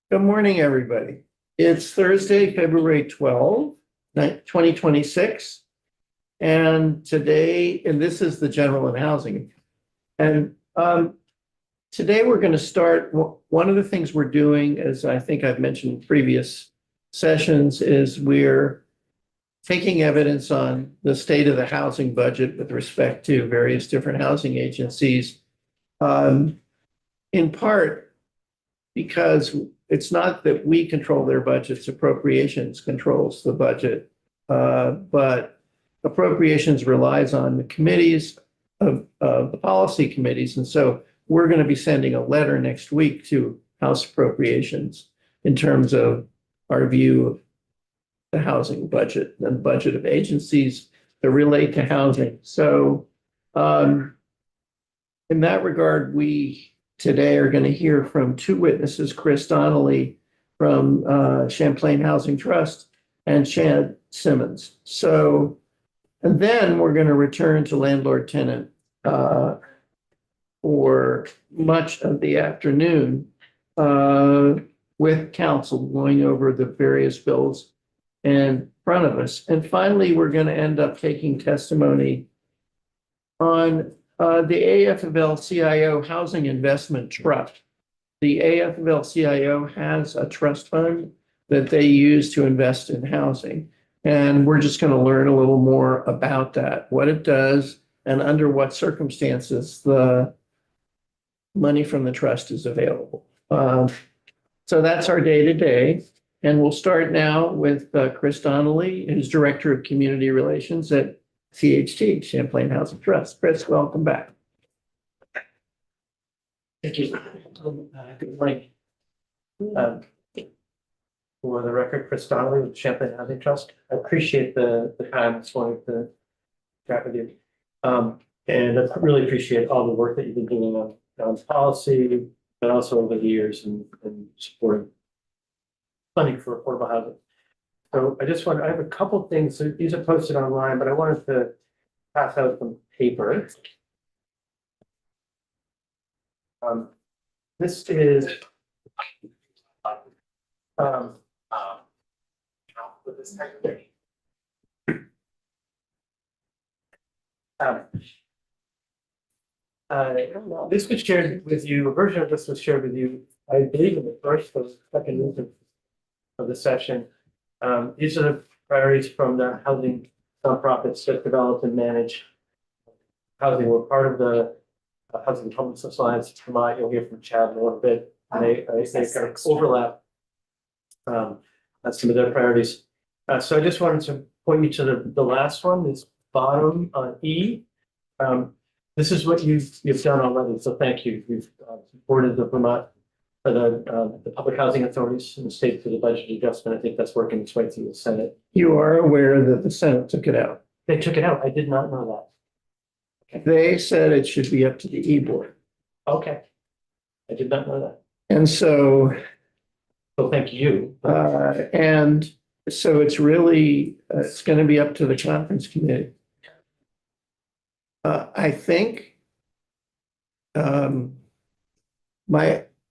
Good morning, everybody. It's Thursday, February 12th, 2026. And this is the general and housing. And today we're going to start, one of the things we're doing, as I think I've mentioned in previous sessions, is we're taking evidence on the state of the housing budget with respect to various different housing agencies. In part because it's not that we control their budgets, appropriations controls the budget. But appropriations relies on the committees of the policy committees. And so we're going to be sending a letter next week to House Appropriations in terms of our view of the housing budget and the budget of agencies that relate to housing. So in that regard, we today are going to hear from two witnesses, Chris Donnelly from Champlain Housing Trust and Chad Simmons. So, and then we're going to return to landlord tenant for much of the afternoon with council going over the various bills in front of us. And finally, we're going to end up taking testimony on the AFL-CIO Housing Investment Trust. The AFL-CIO has a trust fund that they use to invest in housing. And we're just going to learn a little more about that, what it does, and under what circumstances the money from the trust is available. So that's our day-to-day. And we'll start now with Chris Donnelly, who's Director of Community Relations at CHT, Champlain Housing Trust. Chris, welcome back. Thank you. Good morning. For the record, Chris Donnelly with Champlain Housing Trust. I appreciate the time this morning to chat with you. And I really appreciate all the work that you've been doing on policy, but also over the years and supporting funding for affordable housing. So I have a couple of things. So these are posted online, but I wanted to pass out some paper. This is this was shared with you, a version of this was shared with you, I believe, in the first or second meeting of the session. These are the priorities from the housing nonprofits that develop and manage housing. We're part of the Housing Homelessness Alliance of Vermont. You'll hear from Chad in a little bit. And they kind of overlap on some of their priorities. So I just wanted to point you to the last one, this bottom E. This is what you've done already. So thank you. You've supported the Vermont the public housing authorities in the state for the budget adjustment. I think that's working its way through the Senate. You are aware that the Senate took it out. They took it out. I did not know that. Okay. They said it should be up to the E-board. Okay. I did not know that. And so, thank you. And so it's really, it's going to be up to the conference committee. I think,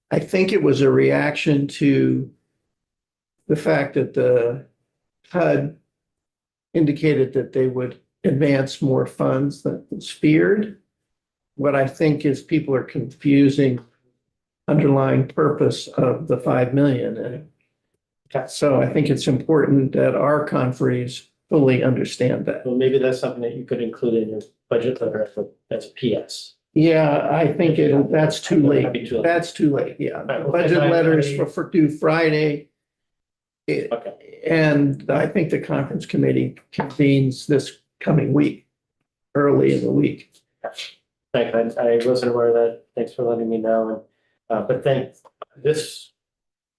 I think it was a reaction to the fact that the HUD indicated that they would advance more funds than was feared. What I think is people are confusing underlying purpose of the 5 million. And so I think it's important that our conferees fully understand that. Well, maybe that's something that you could include in your budget letter as a PS. Yeah, I think that's too late. That's too late. Yeah. Budget letters for due Friday. Okay. And I think the conference committee convenes this coming week, early in the week. Thanks. I wasn't aware of that. Thanks for letting me know. And but thank this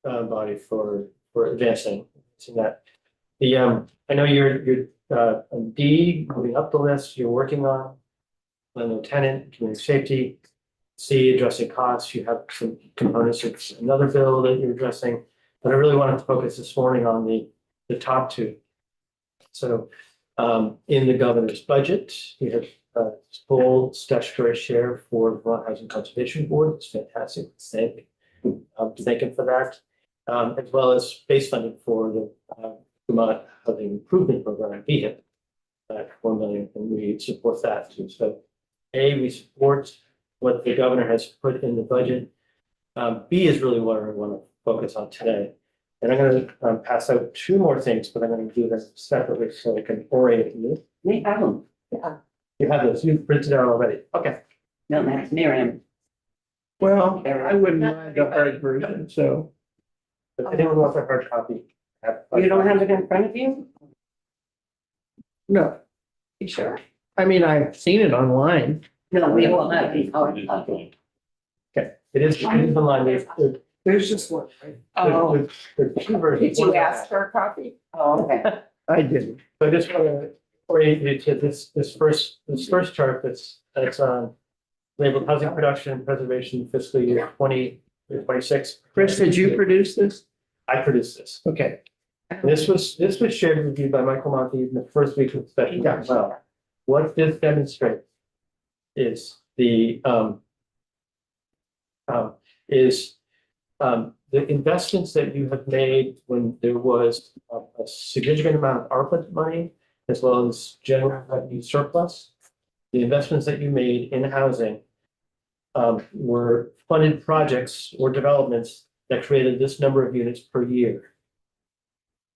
body for advancing that. I know you're on D, moving up the list. You're working on landlord tenant, community safety, C, addressing costs. You have some components of another bill that you're addressing, but I really wanted to focus this morning on the top two. So in the governor's budget, you have a full statutory share for the Vermont Housing Conservation Board. It's fantastic. Thank him for that. as well as base funding for the Vermont Housing Improvement Program, VHIP, at 4 million, and we support that too. So we support what the governor has put in the budget. B is really what I want to focus on today. And I'm going to pass out two more things, but I'm going to do them separately so I can orient you. We have them. Yeah. You have those, you printed out already. Okay. No, that's Miriam. Well, I wouldn't mind the hard version, so. If anyone wants a hard copy. You don't have it in front of you? No, You sure? I mean, I've seen it online. No, we will have the hard copy. Okay, it is online. There's just one, right? Oh, There's two versions. did you ask for a copy? Oh, okay. I didn't. So I just want to orient you to this first chart that's labeled housing production and preservation fiscal year 2026. Chris, did you produce this? I produced this. Okay. This was shared with you by Michael Monty in the first week of the session. Yeah. Well, what this demonstrates is the investments that you have made when there was a significant amount of ARPA money, as well as general revenue surplus. The investments that you made in housing were funded projects or developments that created this number of units per year.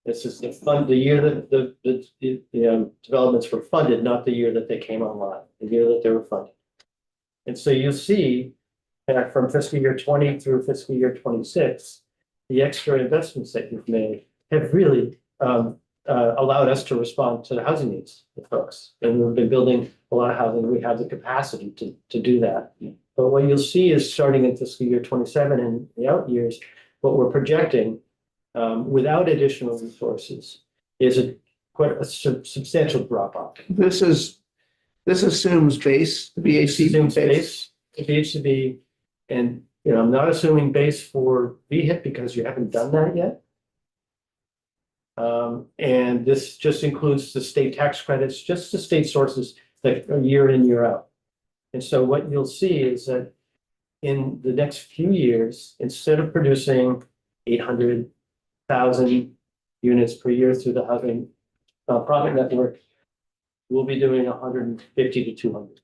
This is the year that the developments were funded, not the year that they came online, the year that they were funded. And so you see from fiscal year 20 through fiscal year 26, the extra investments that you've made have really allowed us to respond to the housing needs of folks. And we've been building a lot of housing. We have the capacity to do that. But what you'll see is starting in fiscal year 27 and the out years, what we're projecting without additional resources is quite a substantial drop off. This assumes base, This assumes base. VHCB, and I'm not assuming base for VHIP because you haven't done that yet. And this just includes the state tax credits, just the state sources that are year in, year out. And so what you'll see is that in the next few years, instead of producing 800,000 units per year through the housing profit network, we'll be doing 150 to 200.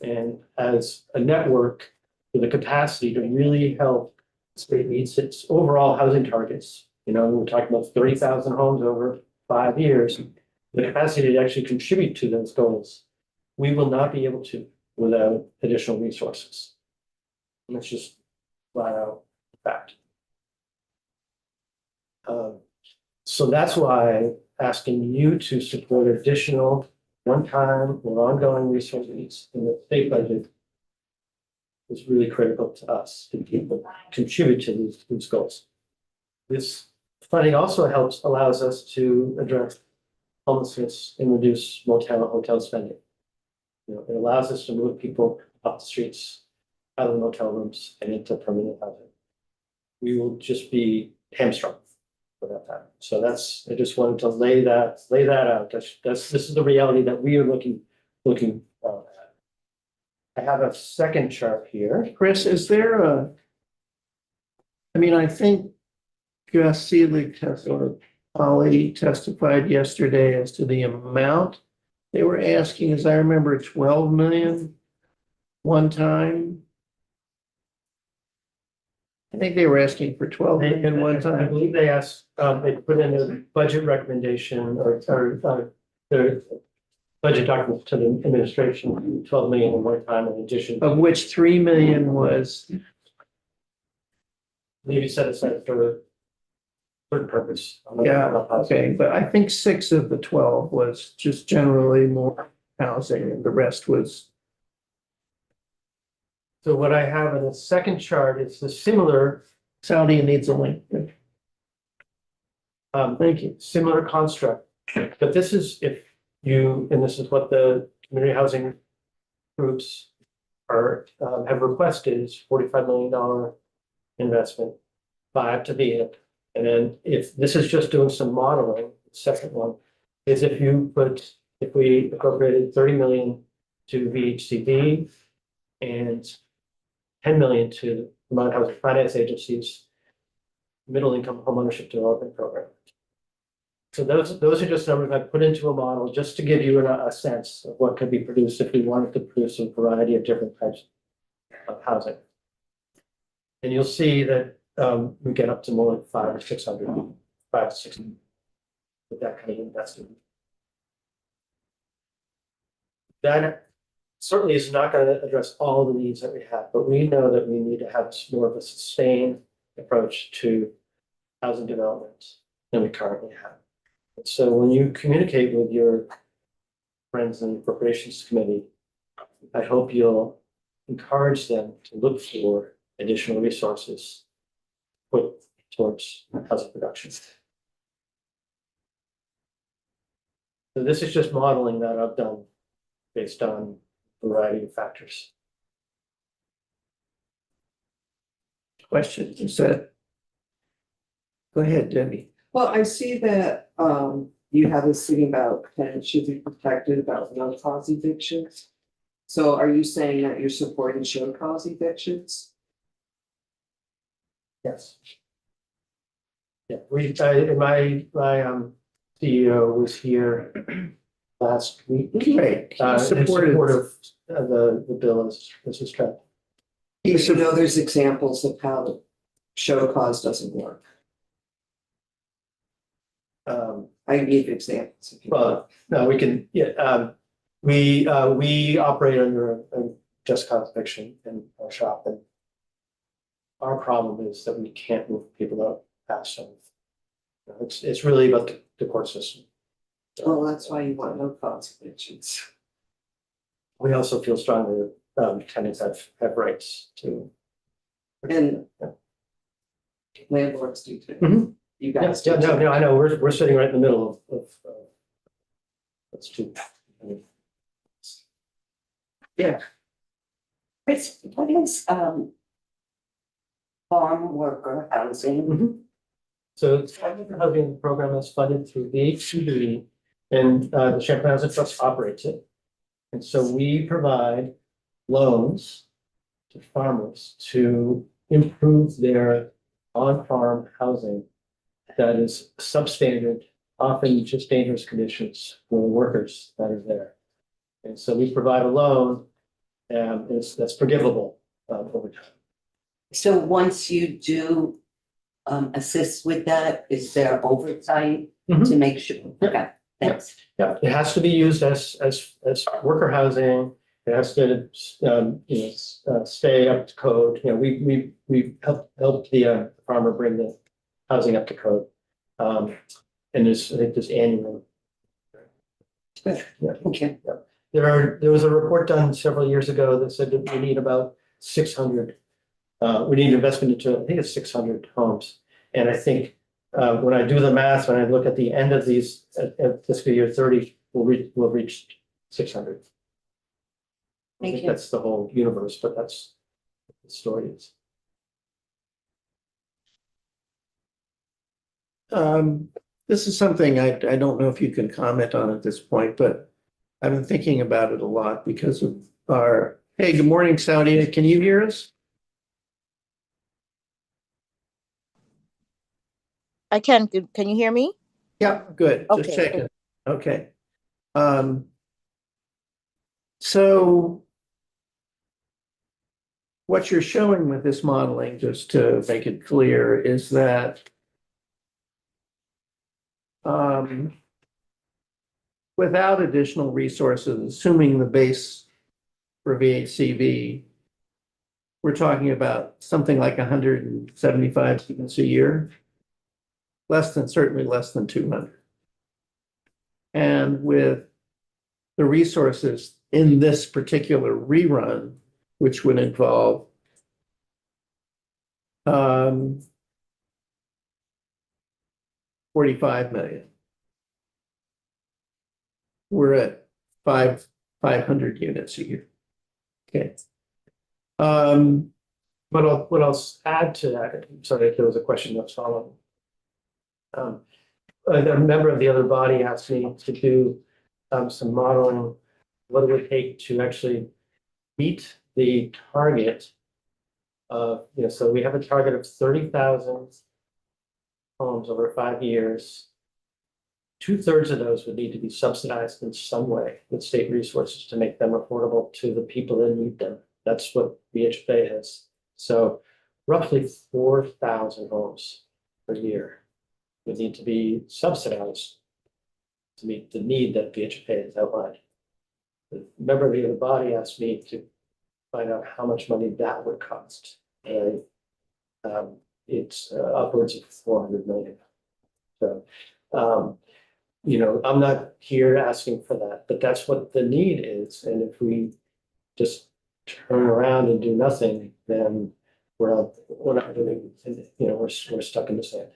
And as a network with the capacity to really help the state meet its overall housing targets, we're talking about 30,000 homes over 5 years, the capacity to actually contribute to those goals, we will not be able to without additional resources. And that's just flat out fact. So that's why asking you to support additional one-time or ongoing resources in the state budget is really critical to us to contribute to these goals. This funding also allows us to address homelessness and reduce hotel spending. It allows us to move people off the streets, out of the motel rooms, and into permanent housing. We will just be hamstrung for that time. So I just wanted to lay that out. This is the reality that we are looking at. I have a second chart here. Chris, is there I think Gus Seelig testified yesterday as to the amount they were asking, as I remember, 12 million one time. I think they were asking for 12 million one I time. believe they asked, they put in a budget recommendation or their budget document to the administration, 12 million in one time in addition. Of which 3 million was, Maybe set aside for certain purpose. yeah, okay, but I think 6 of the 12 was just generally more housing and the rest was. So what I have in the second chart is the similar, Saudi needs a link. Thank you. similar construct. But this is and this is what the community housing groups have requested is $45 million investment, 5 to VHIP. And then if this is just doing some modeling, the second one is if we appropriated 30 million to VHCB and 10 million to the Vermont Housing Finance Agencies, middle income homeownership development program. So those are just numbers I put into a model just to give you a sense of what could be produced if we wanted to produce a variety of different types of housing. And you'll see that we get up to more like 500 or 600, 500 to 600 with that kind of investment. That certainly is not going to address all the needs that we have, but we know that we need to have more of a sustained approach to housing development than we currently have. So when you communicate with your friends in the appropriations committee, I hope you'll encourage them to look for additional resources put towards housing production. So this is just modeling that I've done based on a variety of factors. Question, is that? Go ahead, Debbie. Well, I see that you have this thing about tenants should be protected about no cause evictions. So are you saying that you're supporting show cause evictions? Yes. Yeah, my CEO was here last week. Right. In Supported. support of the bill as it's tracked. You should know there's examples of how the show cause doesn't work. I can give examples. if you want. Well, no, we can, yeah, we operate under a just cause eviction in our shop, and our problem is that we can't move people out fast enough. It's really about the court system. Well, that's why you want no cause evictions. We also feel strongly that tenants have rights to. And landlords do too. Mhm. You Yeah, guys do. no, too. I know, we're sitting right in the middle of that's true. I mean, Chris, what is, farm worker housing? So the Champlain Housing Program is funded through VHCD, and the Champlain Housing Trust operates it. And so we provide loans to farmers to improve their on-farm housing that is substandard, often just dangerous conditions for the workers that are there. And so we provide a loan, that's forgivable over time. So once you do assist with that, is there oversight to make sure? Okay, thanks. Yeah, it has to be used as worker housing. It has to, stay up to code. You know, we help the farmer bring the housing up to code. And I think there's annual. Good. Yeah. Thank you. There was a report done several years ago that said that we need about 600. We need investment into, I think it's 600 homes. And I think when I do the math, when I look at the end of these at fiscal year 30, we'll reach 600. I Thank think you. that's the whole universe, but that's what the story is. This is something I don't know if you can comment on at this point, but I've been thinking about it a lot because of our, hey, good morning, Saudia. Can you hear us? I can. Can you hear me? Yeah, good. Just Okay. checking. Okay. So what you're showing with this modeling, just to make it clear, is that without additional resources, assuming the base for VHCV, we're talking about something like 175 students a year. Certainly less than 200. And with the resources in this particular rerun, which would involve $45 million. We're at 500 units a year. Okay. But what else add to that? I'm sorry if there was a question that's following. A member of the other body asked me to do some modeling. What it would take to actually meet the target of, so we have a target of 30,000 homes over 5 years, 2/3 of those would need to be subsidized in some way with state resources to make them affordable to the people that need them. That's what VHPA has. So roughly 4,000 homes per year would need to be subsidized to meet the need that VHPA has outlined. The member of the body asked me to find out how much money that would cost. And it's upwards of 400 million. So, I'm not here asking for that, but that's what the need is. And if we just turn around and do nothing, then we're not doing, we're stuck in the sand.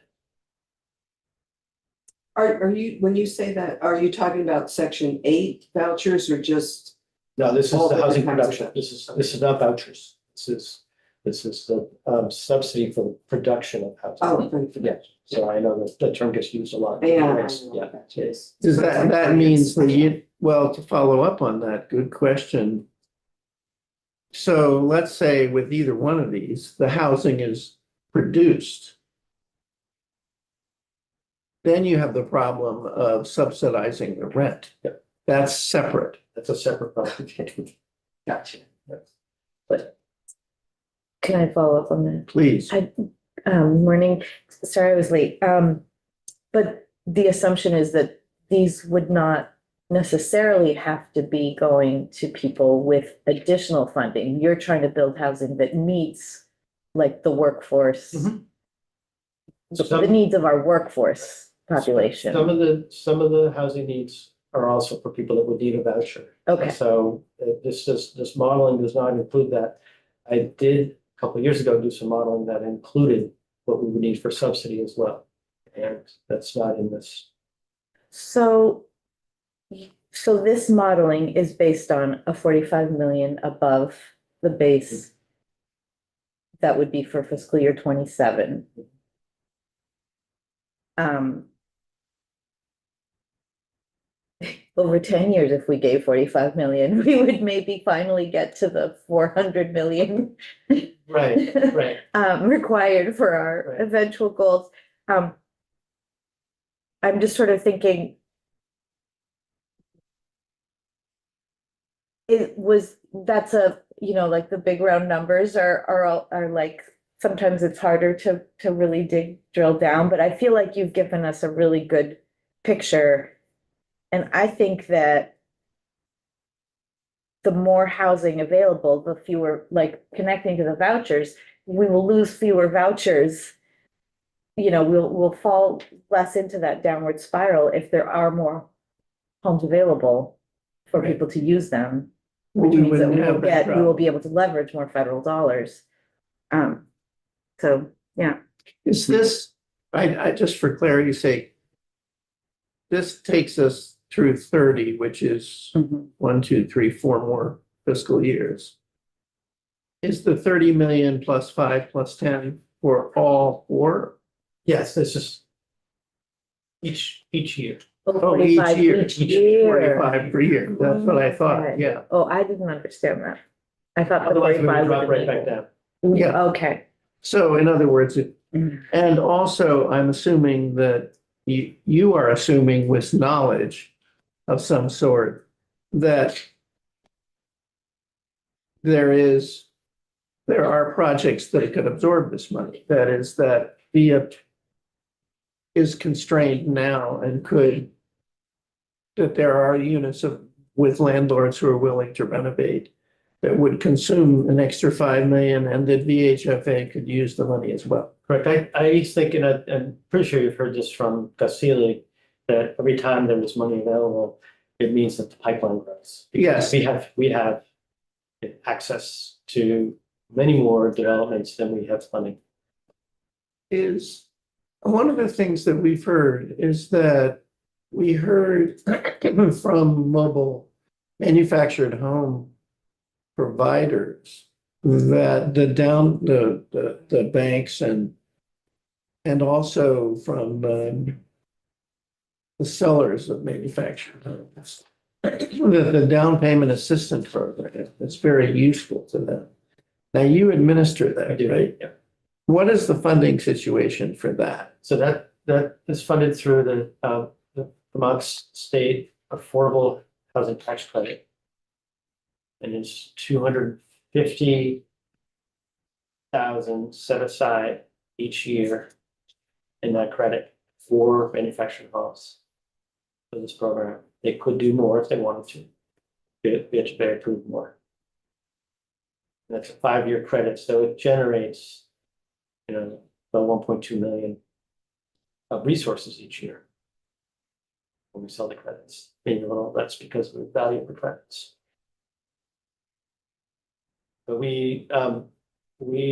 Are you, when you say that, are you talking about section 8 vouchers or just? No, this is All the different housing kinds of production. This is not vouchers. This is the subsidy for the production of housing. Oh, thank you. Yeah. So I know that the term gets used a lot. Yeah. I Yes, know Yeah. what that is. Does So it's like that finance. means that you, well, to follow up on that, good question. So let's say with either one of these, the housing is produced. Then you have the problem of subsidizing the rent. Yep. That's separate, That's a separate problem. Gotcha. Can I follow up on that? please. Morning, sorry I was late. But the assumption is that these would not necessarily have to be going to people with additional funding. You're trying to build housing that meets like the workforce, Mhm. the needs of our workforce population. Some of the housing needs are also for people that would need a voucher. Okay, So this modeling does not include that. I did a couple of years ago do some modeling that included what we would need for subsidy as well. And that's not in this. so this modeling is based on a 45 million above the base. That would be for fiscal year 27. Over 10 years, if we gave 45 million, we would maybe finally get to the 400 million Right. required for our Right. eventual goals. I'm just sort of thinking, that's like the big round numbers are like, sometimes it's harder to really drill down, but I feel like you've given us a really good picture. And I think that the more housing available, the fewer, like connecting to the vouchers, we will lose fewer vouchers. We'll fall less into that downward spiral if there are more homes available for Right. people to use them. We Which means that wouldn't we will have that we will problem. be able to leverage more federal dollars. So, yeah. Is this, I just for clarity's sake, this takes us through 30, which is 1, 2, 3, 4 more fiscal years. Is the 30 million plus 5 plus 10 for all 4? Yes, this is each year. Oh, each 45 year, each year. 45 per year, that's what I thought, Okay. yeah. Oh, I didn't understand that. I thought the Otherwise, we would 45 drop was right back equal. down. Yeah. Okay. So in other words, Mm. and also I'm assuming that you are assuming with knowledge of some sort that there are projects that could absorb this money. That is that VIA is constrained now and that there are units with landlords who are willing to renovate that would consume an extra 5 million and that VHFA could use the money as well. Correct. I think, and I'm pretty sure you've heard this from Gus Seeley, that every time there is money available, it means that the pipeline grows. Yes. We have access to many more developments than we have funding. Is one of the things that we've heard is that we heard from mobile manufactured home providers that the banks and also from the sellers of manufactured homes, the down payment assistance program is very useful to them. Now you administer I that, do, right? yeah. What is the funding situation for that? So that that is funded through the Vermont State Affordable Housing Tax Credit. And it's 250,000 set aside each year in that credit for manufactured homes. For this program, they could do more if they wanted to. They approve more. And that's a 5-year credit, so it generates, about 1.2 million of resources each year. When we sell the credits, maybe a little, that's because of the value of the credits. But we were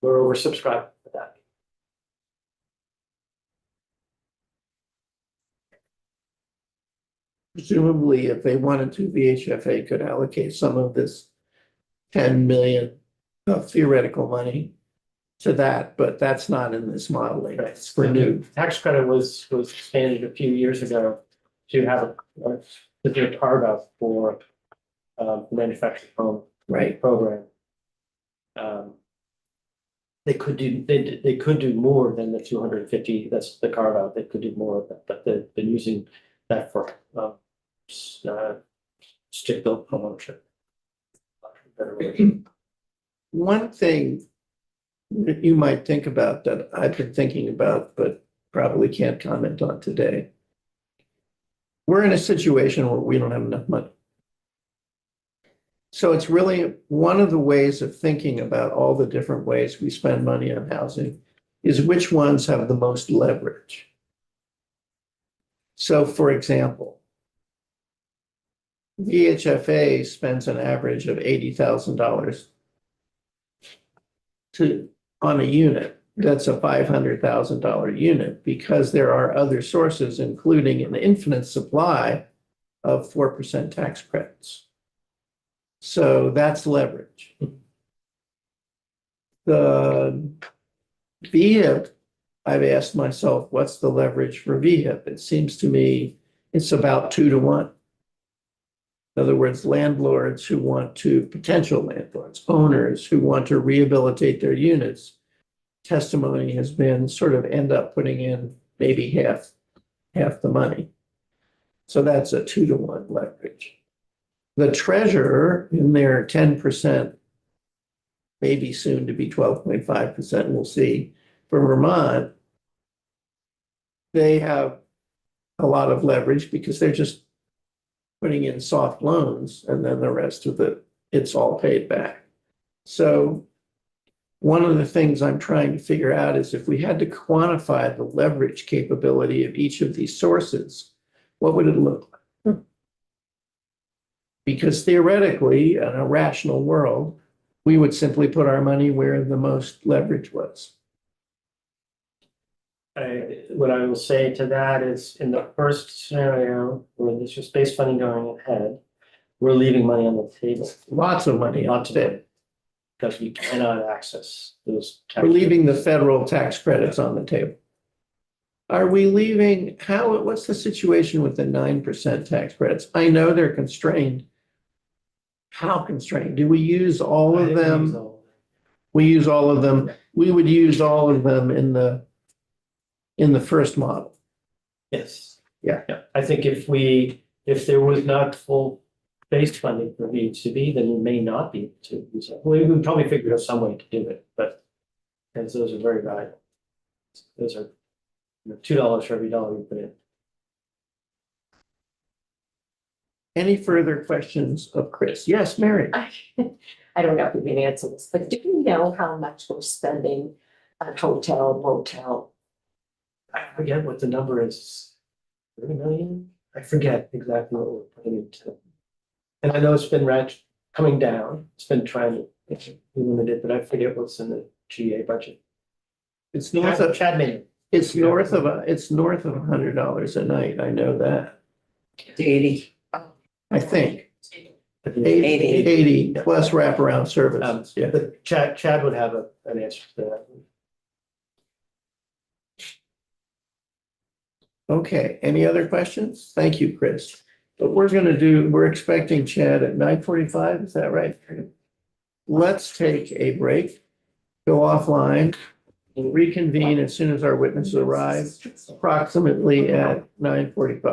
oversubscribed for that. Presumably, if they wanted to, VHFA could allocate some of this 10 million of theoretical money to that, but that's not in this modeling. It's for new. Tax credit was expanded a few years ago to have to do a carve out for the manufactured home Right. program. They could do more than the 250, that's the carve out, they could do more of that, but they've been using that for stick built homeownership. Better way. One thing that you might think about that I've been thinking about, but probably can't comment on today. We're in a situation where we don't have enough money. So it's really one of the ways of thinking about all the different ways we spend money on housing is which ones have the most leverage. So for example, VHFA spends an average of $80,000 on a unit. That's a $500,000 unit because there are other sources, including an infinite supply of 4% tax credits. So that's leverage. The VHIP, I've asked myself, what's the leverage for VHIP? It seems to me it's about 2 to 1. In other words, landlords who want to, potential landlords, owners who want to rehabilitate their units, testimony has been sort of end up putting in maybe half the money. So that's a 2 to 1 leverage. The treasurer in their 10%, maybe soon to be 12.5%, we'll see, for Vermont, they have a lot of leverage because they're just putting in soft loans and then the rest of it, it's all paid back. So one of the things I'm trying to figure out is if we had to quantify the leverage capability of each of these sources, what would it look like? Because theoretically, in a rational world, we would simply put our money where the most leverage was. What I will say to that is in the first scenario where there's just base funding going ahead, we're leaving money on the table. Lots of money on Lots of it. money. Because we cannot access those. We're leaving the federal tax credits on the table. Are we leaving, what's the situation with the 9% tax credits? I know they're constrained. How constrained? Do we use all of them? We use all of them. We would use all of them in the first model. Yes. Yeah. I think if there was not full base funding for VHCB, then we may not be able to use it. We would probably figure out some way to do it, but because those are very valuable. Those are $2 for every dollar we put in. Any further questions of Chris? Yes, Mary. I don't know if you can answer this, but do we know how much we're spending on hotel, motel? I forget what the number is. 30 million? I forget exactly what we're putting into. And I know it's been coming down. It's been trying to be limited, but I forget what's in the GA budget. It's north of Chad Maynard. it's north of $100 a night. I know that. 80. I think. 80. 80 plus wraparound services. Yeah. But Chad would have an answer to that. Okay, any other questions? Thank you, Chris. But we're expecting Chad at 9:45, is that right? Let's take a break, go offline, We'll reconvene as soon as our witnesses arrive, approximately at 9:45.